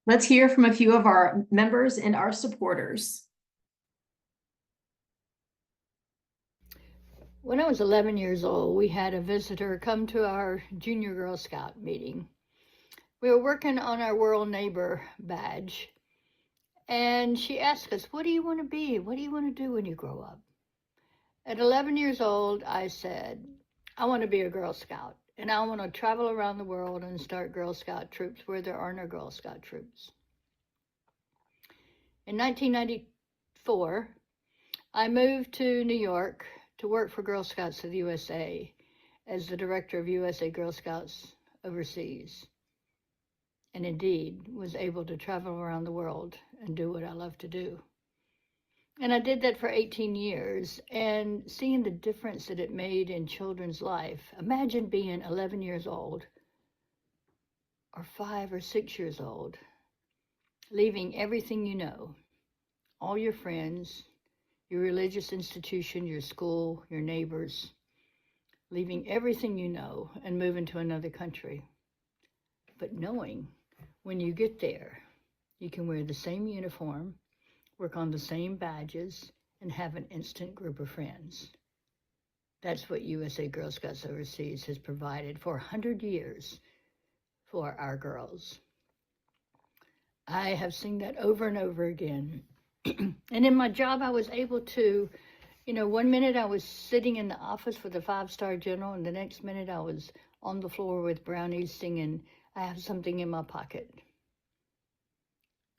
Let's hear from a few of our members and our supporters. When I was 11 years old, we had a visitor come to our Junior Girl Scout meeting. We were working on our World Neighbor badge, and she asked us, "What do you want to be? What do you want to do when you grow up?" At 11 years old, I said, "I want to be a Girl Scout, and I want to travel around the world and start Girl Scout troops where there are no Girl Scout troops." In 1994, I moved to New York to work for Girl Scouts of the USA as the director of USA Girl Scouts overseas, and indeed was able to travel around the world and do what I love to do. And I did that for 18 years, and seeing the difference that it made in children's life. Imagine being 11 years old or 5 or 6 years old, leaving everything you know, all your friends, your religious institution, your school, your neighbors, leaving everything you know and moving to another country. But knowing when you get there, you can wear the same uniform, work on the same badges, and have an instant group of friends. That's what USA Girl Scouts Overseas has provided for 100 years for our girls. I have seen that over and over again. And in my job, I was able to, one minute I was sitting in the office with a 5-star general, and the next minute I was on the floor with brownies singing, "I have something in my pocket."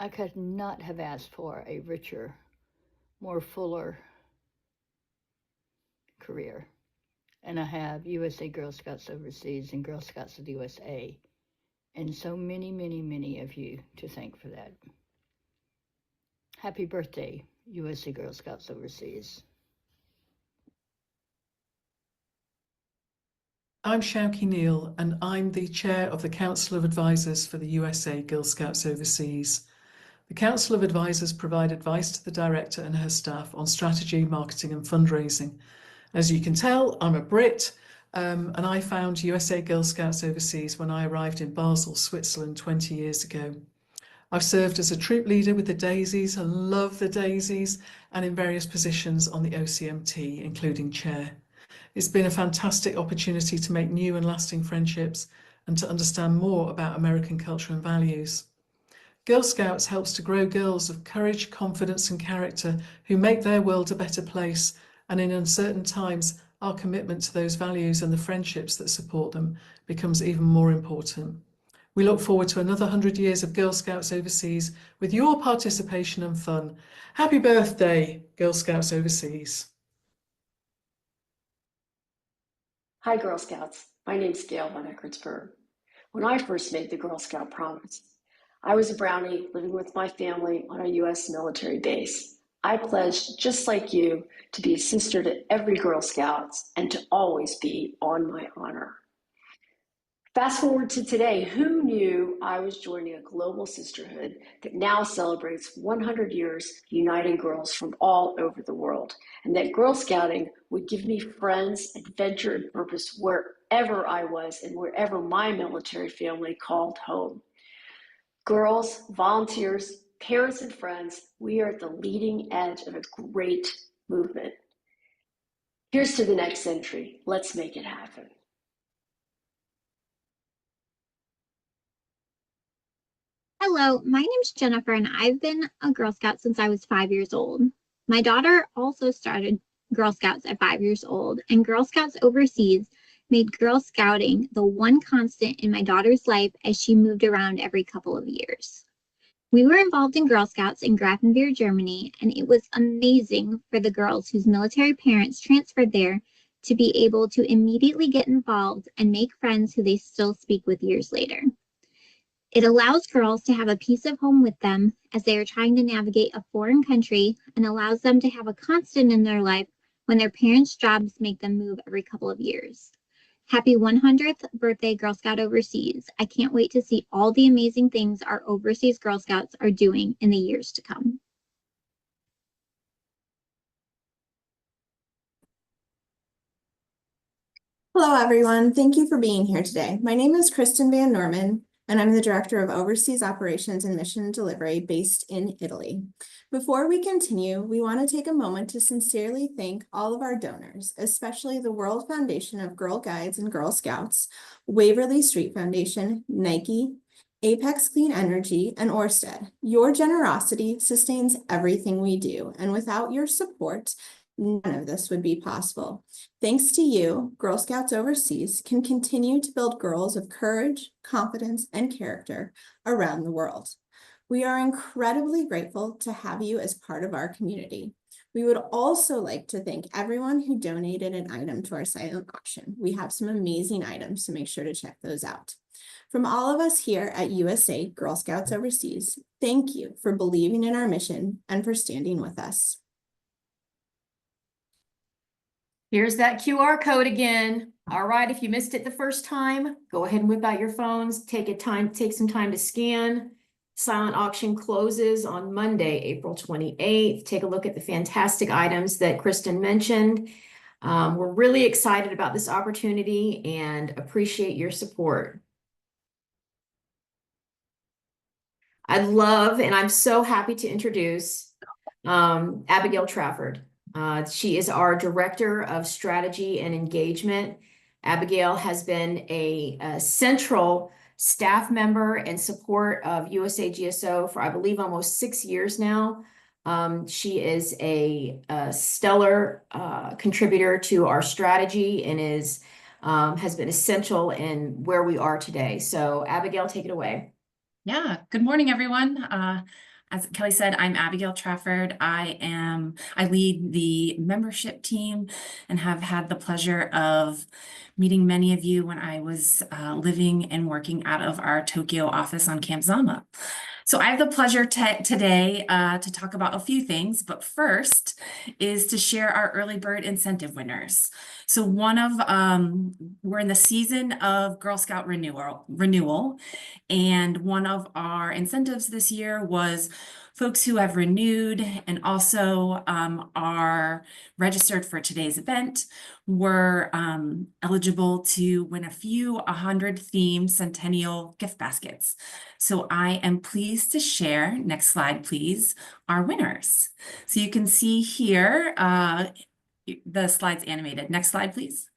I could not have asked for a richer, more fuller career. and I have USA Girl Scouts Overseas and Girl Scouts of the USA, and so many, many, many of you to thank for that. Happy birthday, USA Girl Scouts Overseas. I'm Shauki Neal, and I'm the chair of the Council of Advisors for the USA Girl Scouts Overseas. The Council of Advisors provide advice to the director and her staff on strategy, marketing, and fundraising. As you can tell, I'm a Brit, and I found USA Girl Scouts Overseas when I arrived in Basel, Switzerland 20 years ago. I've served as a troop leader with the Daisies, I love the Daisies, and in various positions on the OCMT, including chair. It's been a fantastic opportunity to make new and lasting friendships and to understand more about American culture and values. Girl Scouts helps to grow girls of courage, confidence, and character who make their world a better place, and in uncertain times, our commitment to those values and the friendships that support them becomes even more important. We look forward to another 100 years of Girl Scouts Overseas with your participation and fun. Happy birthday, Girl Scouts Overseas. Hi, Girl Scouts. My name's Gail von Eckertsburg. When I first made the Girl Scout promise, I was a Brownie living with my family on a U.S. military base. I pledged, just like you, to be a sister to every Girl Scouts and to always be on my honor. Fast forward to today, who knew I was joining a global sisterhood that now celebrates 100 years uniting girls from all over the world, and that Girl Scouting would give me friends, adventure, and purpose wherever I was and wherever my military family called home. Girls, volunteers, parents, and friends, we are at the leading edge of a great movement. Here's to the next century. Let's make it happen. Hello, my name's Jennifer, and I've been a Girl Scout since I was 5 years old. My daughter also started Girl Scouts at 5 years old, and Girl Scouts Overseas made Girl Scouting the one constant in my daughter's life as she moved around every couple of years. We were involved in Girl Scouts in Grafenwehr, Germany, and it was amazing for the girls whose military parents transferred there to be able to immediately get involved and make friends who they still speak with years later. It allows girls to have a piece of home with them as they are trying to navigate a foreign country and allows them to have a constant in their life when their parents' jobs make them move every couple of years. Happy 100th birthday, Girl Scout Overseas. I can't wait to see all the amazing things our overseas Girl Scouts are doing in the years to come. Hello, everyone. Thank you for being here today. My name is Kristen Van Norman, and I'm the Director of Overseas Operations and Mission Delivery based in Italy. Before we continue, we want to take a moment to sincerely thank all of our donors, especially the World Foundation of Girl Guides and Girl Scouts, Waverly Street Foundation, Nike, Apex Clean Energy, and Orsted. Your generosity sustains everything we do, and without your support, none of this would be possible. Thanks to you, Girl Scouts Overseas can continue to build girls of courage, confidence, and character around the world. We are incredibly grateful to have you as part of our community. We would also like to thank everyone who donated an item to our silent auction. We have some amazing items, so make sure to check those out. From all of us here at USA Girl Scouts Overseas, thank you for believing in our mission and for standing with us. Here's that QR code again. All right, if you missed it the first time, go ahead and whip out your phones, take some time to scan. Silent auction closes on Monday, April 28th. Take a look at the fantastic items that Kristen mentioned. We're really excited about this opportunity and appreciate your support. I'd love, and I'm so happy to introduce Abigail Trafford. She is our Director of Strategy and Engagement. Abigail has been a central staff member and support of USA GSO for, I believe, almost 6 years now. She is a stellar contributor to our strategy and has been essential in where we are today. So Abigail, take it away. Yeah, good morning, everyone. As Kelly said, I'm Abigail Trafford. I lead the membership team and have had the pleasure of meeting many of you when I was living and working out of our Tokyo office on Camp Zama. So I have the pleasure today to talk about a few things, but first is to share our early bird incentive winners. So we're in the season of Girl Scout renewal, and one of our incentives this year was folks who have renewed and also are registered for today's event were eligible to win a few 100 themed Centennial gift baskets. So I am pleased to share, next slide please, our winners. So you can see here, the slide's animated. Next slide please.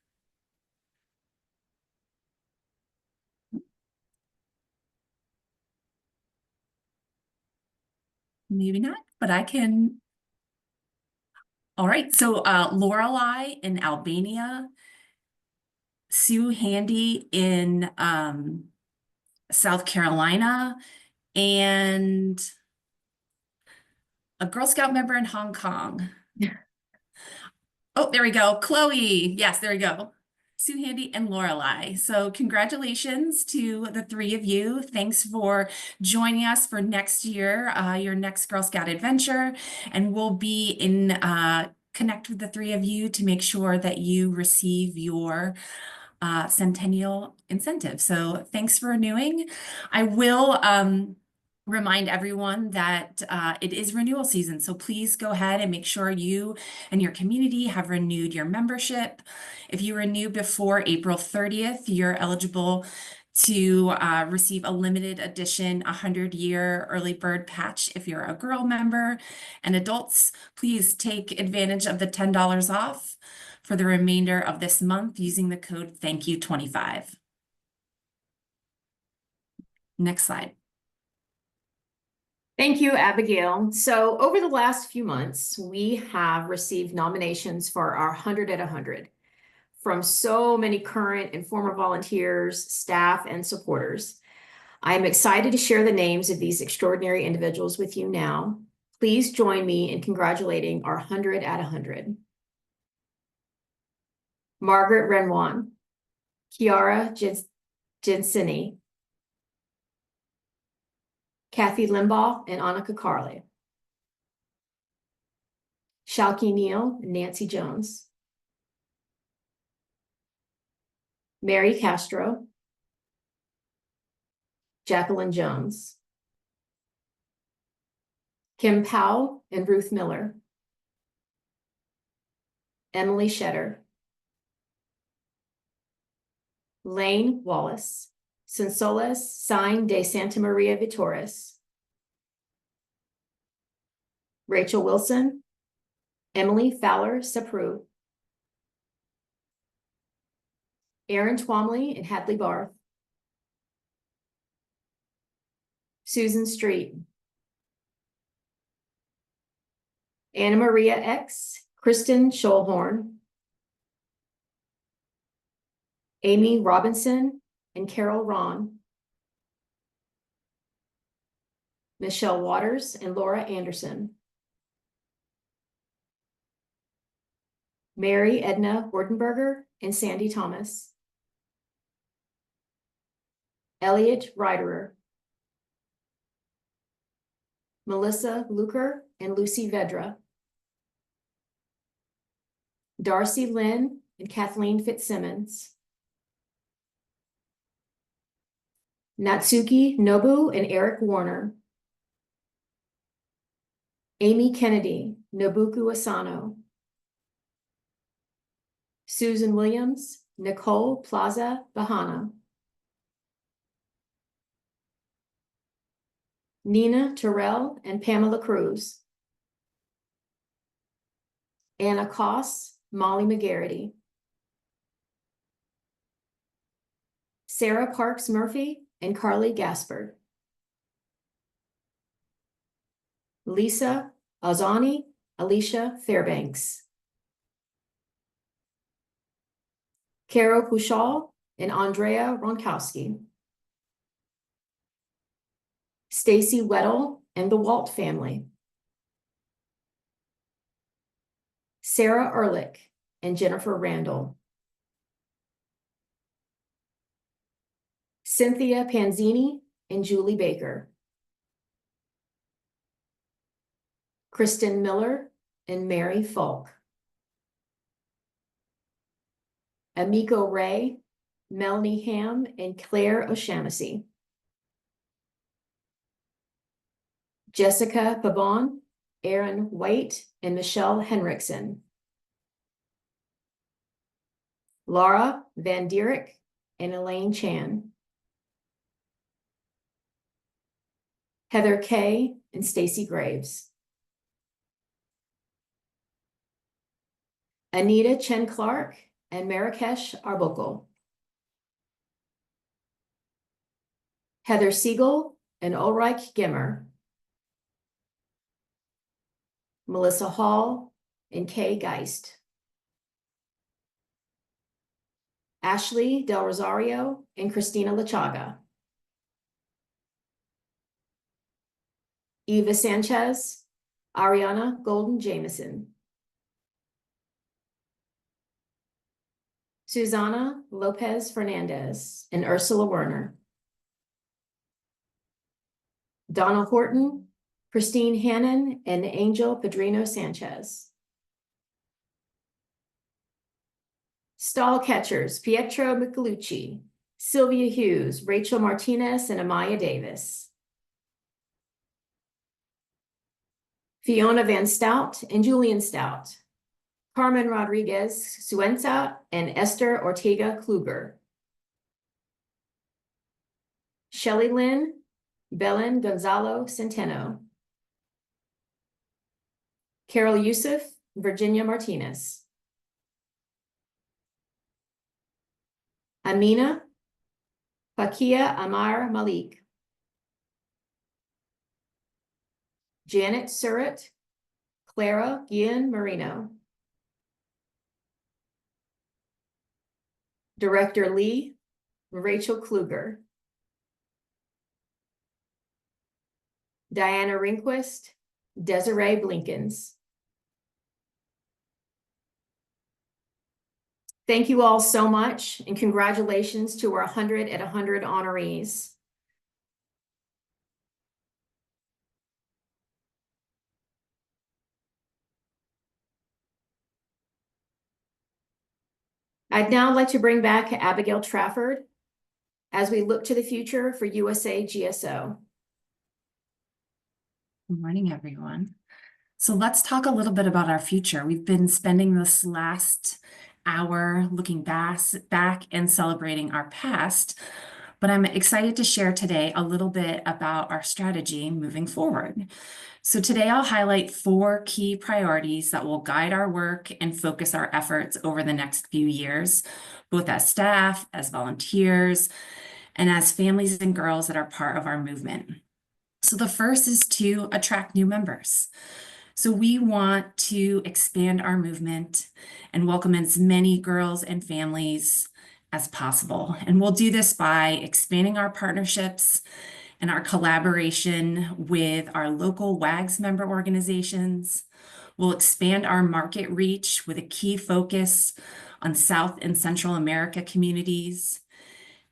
Maybe not, but I can. All right, so Lorelei in Albania, Sue Handy in South Carolina, and a Girl Scout member in Hong Kong. Oh, there we go. Chloe. Yes, there we go. Sue Handy and Lorelei. So congratulations to the three of you. Thanks for joining us for next year, your next Girl Scout adventure. And we'll be in connect with the three of you to make sure that you receive your Centennial incentive. So thanks for renewing. I will remind everyone that it is renewal season. So please go ahead and make sure you and your community have renewed your membership. If you renew before April 30th, you're eligible to receive a limited edition 100-year early bird patch if you're a girl member. And adults, please take advantage of the $10 off for the remainder of this month using the code THANKYOU25. Next slide. Thank you, Abigail. So over the last few months, we have received nominations for our 100 at 100 from so many current and former volunteers, staff, and supporters. I am excited to share the names of these extraordinary individuals with you now. Please join me in congratulating our 100 at 100. Margaret Renwan, Kiara Gensini, Kathy Limbaugh and Annika Carley, Shalky Neal and Nancy Jones, Mary Castro, Jacqueline Jones, Kim Powell and Ruth Miller, Emily Shetter, Lane Wallace, Sonsoles Sign de Santa Maria Vitores, Rachel Wilson, Emily Fowler Sapru, Aaron Twomley and Hadley Barth, Susan Street, Anna Maria X, Kristen Scholhorn, Amy Robinson and Carol Ron, Michelle Waters and Laura Anderson, Mary Edna Wortenberger and Sandy Thomas, Elliot Ryderer, Melissa Luker and Lucy Vedra, Darcy Lynn and Kathleen Fitzsimmons, Natsuki Nobu and Eric Warner, Amy Kennedy, Nobuku Asano, Susan Williams, Nicole Plaza Bahana, Nina Terrell and Pamela Cruz, Anna Koss, Molly McGarity, Sarah Parks Murphy and Carly Gaspard, Lisa Azani, Alicia Fairbanks, Carol Puchal and Andrea Ronkowski, Stacy Weddle and the Walt family. Sarah Ehrlich and Jennifer Randall. Cynthia Panzini and Julie Baker. Kristen Miller and Mary Falk. Amiko Ray, Melanie Ham, and Claire O'Shaughnessy. Jessica Pabon, Aaron White, and Michelle Henriksen. Laura Van Dierik and Elaine Chan. Heather Kay and Stacy Graves. Anita Chen Clark and Marrakesh Arbokal. Heather Siegel and Ulrich Gimmer. Melissa Hall and Kay Geist. Ashley Del Rosario and Christina Lachaga. Eva Sanchez, Ariana Golden Jameson. Susana Lopez Fernandez and Ursula Werner. Donna Horton, Christine Hannon, and Angel Padrino Sanchez. Stall catchers, Pietro Michelucci, Sylvia Hughes, Rachel Martinez, and Amaya Davis. Fiona Van Stout and Julian Stout. Carmen Rodriguez Suenza and Esther Ortega Kluger. Shelley Lynn, Belen Gonzalo Centeno. Carol Yusuf, Virginia Martinez. Amina, Fakia Amar Malik. Janet Surratt, Clara Guillen Marino. Director Lee, Rachel Kluger. Diana Ringquist, Desiree Blinkens. Thank you all so much, and congratulations to our 100 at 100 honorees. I'd now like to bring back Abigail Trafford as we look to the future for USA GSO. Good morning, everyone. So let's talk a little bit about our future. We've been spending this last hour looking back and celebrating our past, but I'm excited to share today a little bit about our strategy moving forward. So today I'll highlight 4 key priorities that will guide our work and focus our efforts over the next few years, both as staff, as volunteers, and as families and girls that are part of our movement. So the first is to attract new members. So we want to expand our movement and welcome as many girls and families as possible. And we'll do this by expanding our partnerships and our collaboration with our local WAGS member organizations. We'll expand our market reach with a key focus on South and Central America communities.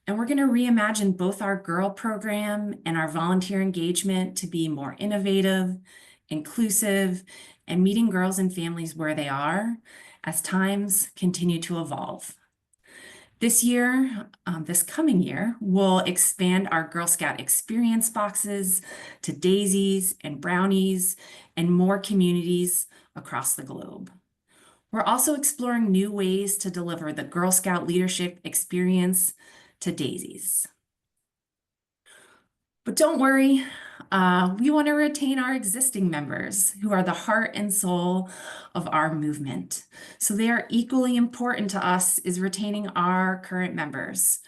And we're going to reimagine both our girl program and our volunteer engagement to be more innovative, inclusive, and meeting girls and families where they are as times continue to evolve. This year, this coming year, we'll expand our Girl Scout experience boxes to daisies and brownies and more communities across the globe. We're also exploring new ways to deliver the Girl Scout leadership experience to daisies. But don't worry, we want to retain our existing members who are the heart and soul of our movement. So they are equally important to us as retaining our current members.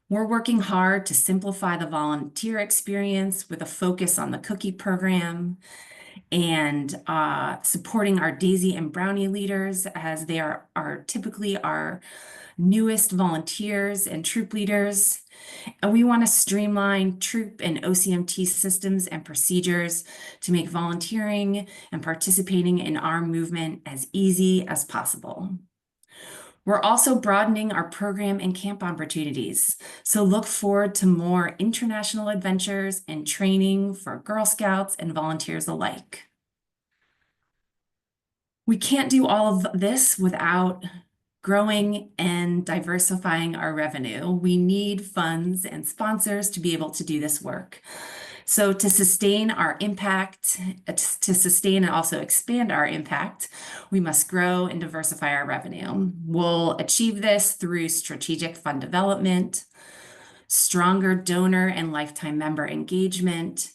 We're working hard to simplify the volunteer experience with a focus on the cookie program. and supporting our Daisy and Brownie leaders, as they are typically our newest volunteers and troop leaders. And we want to streamline troop and OCMT systems and procedures to make volunteering and participating in our movement as easy as possible. We're also broadening our program and camp opportunities, so look forward to more international adventures and training for Girl Scouts and volunteers alike. We can't do all of this without growing and diversifying our revenue. We need funds and sponsors to be able to do this work. So to sustain our impact, to sustain and also expand our impact, we must grow and diversify our revenue. We'll achieve this through strategic fund development, stronger donor and lifetime member engagement,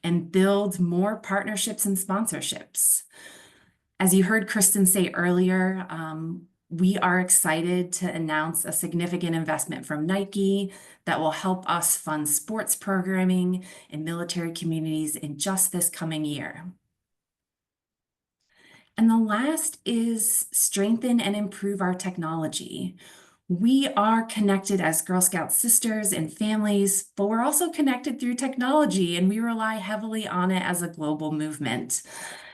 and build more partnerships and sponsorships. As you heard Kristen say earlier, we are excited to announce a significant investment from Nike that will help us fund sports programming in military communities in just this coming year. And the last is strengthen and improve our technology. We are connected as Girl Scout sisters and families, but we're also connected through technology, and we rely heavily on it as a global movement.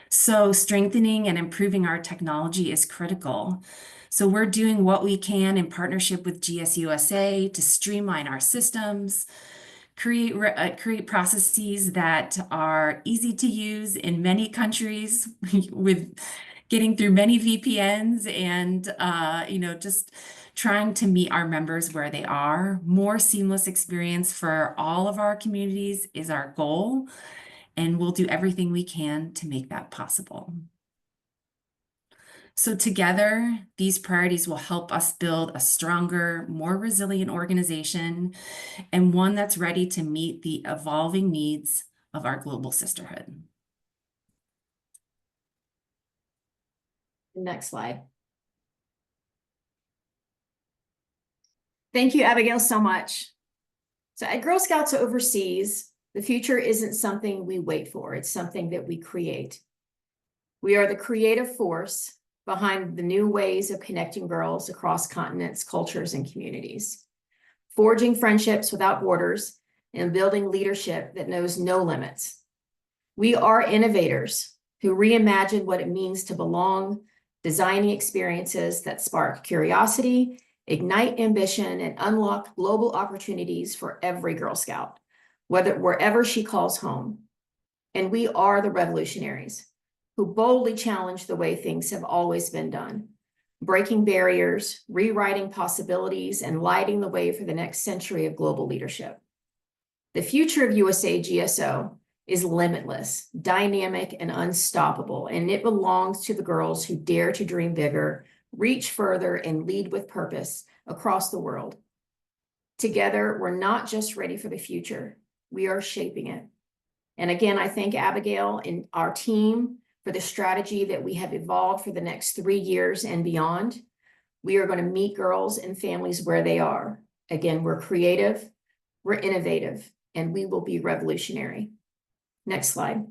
So strengthening and improving our technology is critical. So we're doing what we can in partnership with GSUSA to streamline our systems, create processes that are easy to use in many countries with getting through many VPNs and just trying to meet our members where they are. More seamless experience for all of our communities is our goal, and we'll do everything we can to make that possible. So together, these priorities will help us build a stronger, more resilient organization, and one that's ready to meet the evolving needs of our global sisterhood. Next slide. Thank you, Abigail, so much. So at Girl Scouts Overseas, the future isn't something we wait for, it's something that we create. We are the creative force behind the new ways of connecting girls across continents, cultures, and communities, forging friendships without borders, and building leadership that knows no limits. We are innovators who reimagine what it means to belong, designing experiences that spark curiosity, ignite ambition, and unlock global opportunities for every Girl Scout, wherever she calls home. And we are the revolutionaries who boldly challenge the way things have always been done, breaking barriers, rewriting possibilities, and lighting the way for the next century of global leadership. The future of USA GSO is limitless, dynamic, and unstoppable, and it belongs to the girls who dare to dream bigger, reach further, and lead with purpose across the world. Together, we're not just ready for the future, we are shaping it. And again, I thank Abigail and our team for the strategy that we have evolved for the next 3 years and beyond. We are going to meet girls and families where they are. Again, we're creative, we're innovative, and we will be revolutionary. Next slide.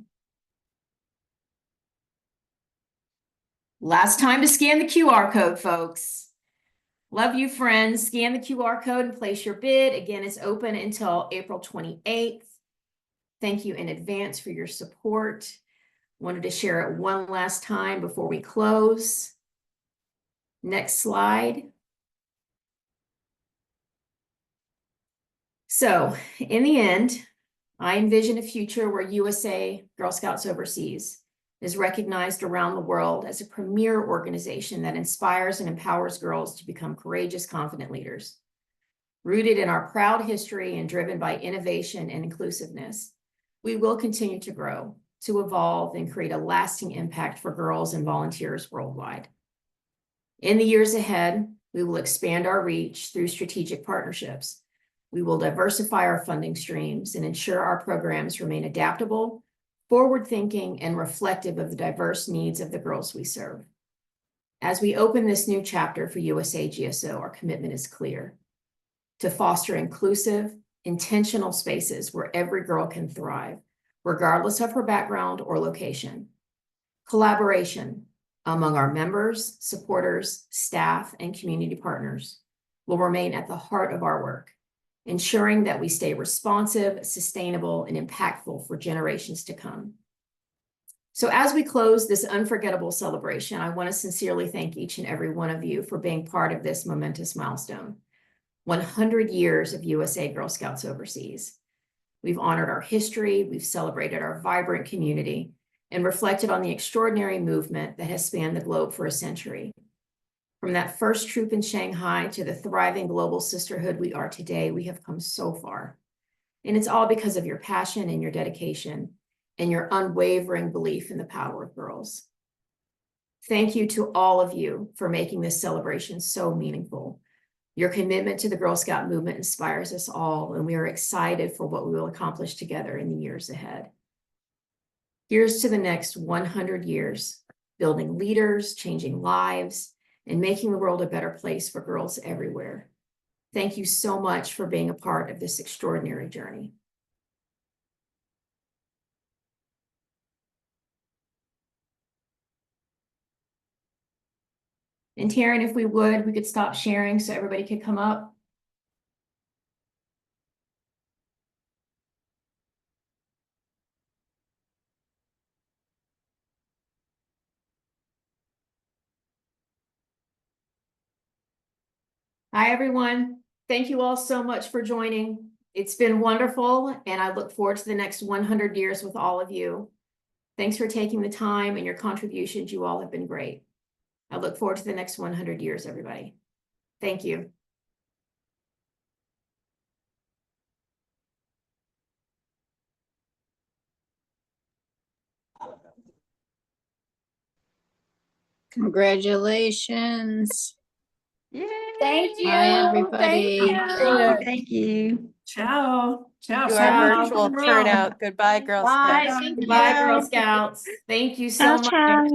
Last time to scan the QR code, folks. Love you, friends. Scan the QR code and place your bid. Again, it's open until April 28th. Thank you in advance for your support. Wanted to share it one last time before we close. Next slide. So in the end, I envision a future where USA Girl Scouts Overseas is recognized around the world as a premier organization that inspires and empowers girls to become courageous, confident leaders. Rooted in our proud history and driven by innovation and inclusiveness, we will continue to grow, to evolve, and create a lasting impact for girls and volunteers worldwide. In the years ahead, we will expand our reach through strategic partnerships. We will diversify our funding streams and ensure our programs remain adaptable, forward-thinking, and reflective of the diverse needs of the girls we serve. As we open this new chapter for USA GSO, our commitment is clear: to foster inclusive, intentional spaces where every girl can thrive, regardless of her background or location. Collaboration among our members, supporters, staff, and community partners will remain at the heart of our work, ensuring that we stay responsive, sustainable, and impactful for generations to come. So as we close this unforgettable celebration, I want to sincerely thank each and every one of you for being part of this momentous milestone. 100 years of USA Girl Scouts Overseas. We've honored our history, we've celebrated our vibrant community, and reflected on the extraordinary movement that has spanned the globe for a century. From that first troop in Shanghai to the thriving global sisterhood we are today, we have come so far. And it's all because of your passion and your dedication and your unwavering belief in the power of girls. Thank you to all of you for making this celebration so meaningful. Your commitment to the Girl Scout movement inspires us all, and we are excited for what we will accomplish together in the years ahead. Here's to the next 100 years, building leaders, changing lives, and making the world a better place for girls everywhere. Thank you so much for being a part of this extraordinary journey. And Taryn, if we could stop sharing so everybody could come up. Hi, everyone. Thank you all so much for joining. It's been wonderful, and I look forward to the next 100 years with all of you. Thanks for taking the time and your contributions. You all have been great. I look forward to the next 100 years, everybody. Thank you. Congratulations. Yay! Thank you. Bye, everybody. Thank you. Ciao. Ciao. To Sign our off virtual the room. turnout. Goodbye, Girl Bye. Scouts. Thank Goodbye, you. Girl Scouts. Thank you Ciao, so much. ciao.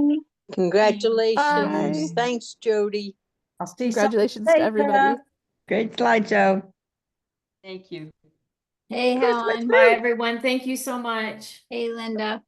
Congratulations. Bye. Thanks, Jody. I'll see you Congratulations to everybody. Great slideshow. Thank you. Hey, Helen. Bye, everyone. Thank you so much. Hey, Linda.